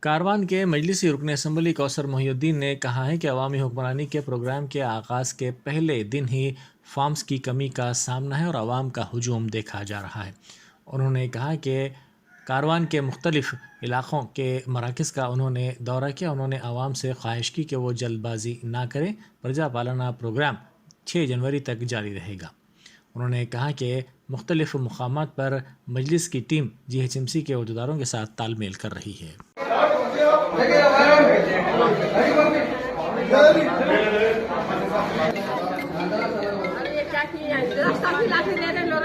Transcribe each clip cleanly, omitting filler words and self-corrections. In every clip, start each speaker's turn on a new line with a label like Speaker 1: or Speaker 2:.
Speaker 1: कारवान के मजलिसी रुकन असम्बली कौसर मोहिउद्दीन ने कहा है कि अवामी हुक्मरानी के प्रोग्राम के आगाज़ के पहले दिन ही फार्म्स की कमी का सामना है और आवाम का हजूम देखा जा रहा है। उन्होंने कहा कि कारवान के मुख्तलिफ़ इलाक़ों के मराकज़ का उन्होंने दौरा किया। उन्होंने आवाम से ख्वाहिश की कि वो जल्दबाजी ना करें। प्रजा पालना प्रोग्राम 6 जनवरी तक जारी रहेगा। उन्होंने कहा कि मुख्तलिफ़ मुकामात पर मजलिस की टीम GHMC के अहदेदारों के साथ तालमेल कर रही है।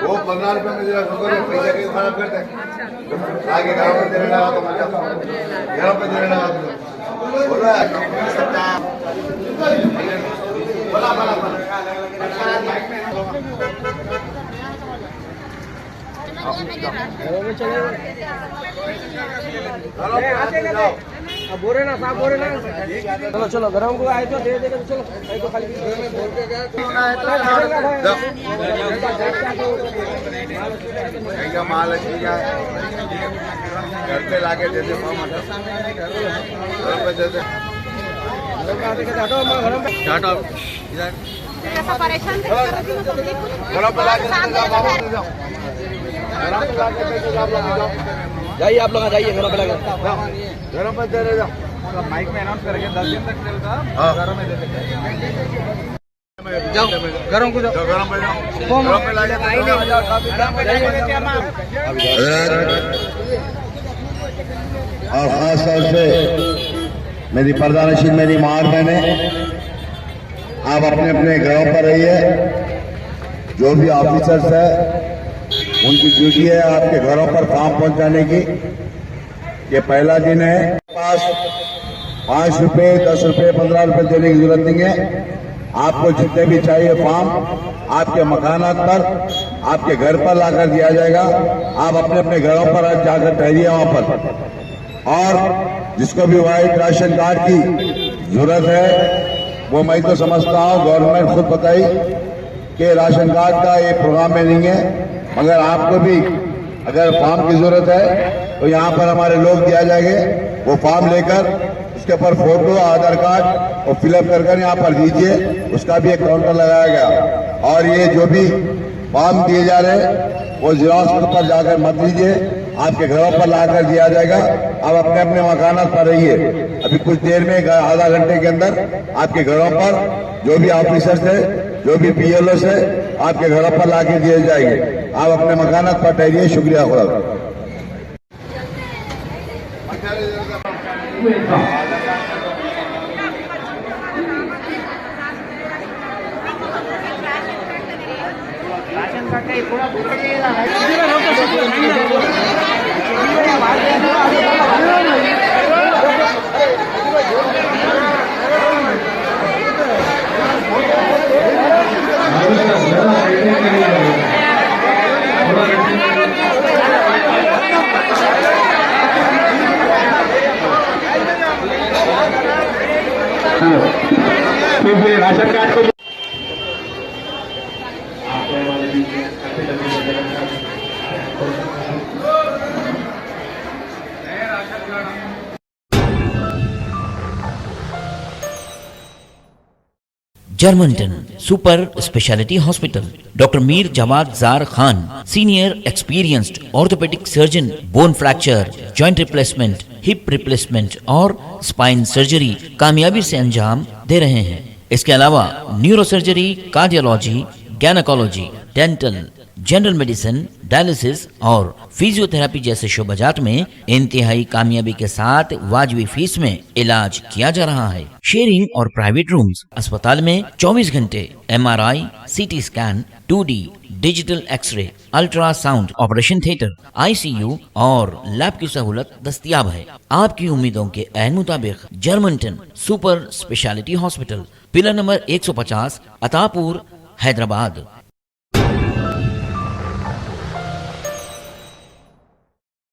Speaker 2: वो 15 रुपए में जरा पैसा के खराब करते हैं आगे गाँव में देने लगा तो मजा यहाँ पे देने लगा बोला
Speaker 3: बोरे ना साहब बोरे ना चलो चलो गरम को आए तो दे देगा चलो आए तो खाली
Speaker 2: क्या माल अच्छी क्या घर पे लाके दे दे घर पे दे दे हटो इधर
Speaker 4: ऐसा परेशान
Speaker 3: जाइए आप लोग जाइए घर पे लगे
Speaker 2: घर पे दे रहे
Speaker 5: माइक में अनाउंस करेंगे 10 दिन तक चलेगा। घरों में दे देंगे।
Speaker 3: जाओ गरम को जाओ
Speaker 2: गरम पे जाओ गरम पे लाके और खास तौर से मेरी पर्दानशीन मेरी माँ और बहने आप अपने अपने घरों पर रहिए। जो भी ऑफिसर्स है उनकी ड्यूटी है आपके घरों पर फॉर्म पहुंचाने की। ये पहला दिन है। पास 5 रुपए 10 रुपए 15 रुपए देने की जरूरत नहीं है। आपको जितने भी चाहिए फॉर्म आपके मकानात पर आपके घर पर लाकर दिया जाएगा। आप अपने अपने घरों पर जाकर ठहरिए वहां पर। और जिसको भी वाइट राशन कार्ड की जरूरत है वो मैं तो समझता हूँ गवर्नमेंट खुद बताई कि राशन कार्ड का ये प्रोग्राम में नहीं है, मगर आपको भी अगर फॉर्म की जरूरत है तो यहाँ पर हमारे लोग दिया जाएंगे। वो फॉर्म लेकर उसके ऊपर फोटो आधार कार्ड और फिलअप कर यहाँ पर दीजिए। उसका भी एक काउंटर लगाया गया। और ये जो भी फॉर्म दिए जा रहे हैं वो जिराक्स पर जाकर मत दीजिए, आपके घरों पर लाकर दिया जाएगा। आप अपने अपने मकानात पर रहिए। अभी कुछ देर में आधा घंटे के अंदर आपके घरों पर जो भी ऑफिसर्स है जो भी PLOs है आपके घरों पर लाके दिए जाएंगे। आप अपने मकानात पर ठहरिए। शुक्रिया खुदा। राशन कार्ड को
Speaker 6: Germanton super speciality hospital, doctor Mir Jawad जार Khan, senior experienced orthopaedic surgeon, bone fracture, joint replacement, hip replacement और स्पाइन सर्जरी कामयाबी से अंजाम दे रहे हैं। इसके अलावा neuro surgery, cardiology, gynaecology, dental, general medicine, dialysis और फिजियोथेरेपी जैसे शोबाजात में इंतहाई कामयाबी के साथ वाजबी फीस में इलाज किया जा रहा है। शेयरिंग और प्राइवेट रूम्स। अस्पताल में 24 घंटे MRI, CT scan, 2D digital x-ray, ultrasound, operation theatre, ICU और लैब की सहूलत दस्तयाब है। आपकी उम्मीदों के ऐन मुताबिक Germanton super speciality hospital, pillar number 150, Attapur, Hyderabad.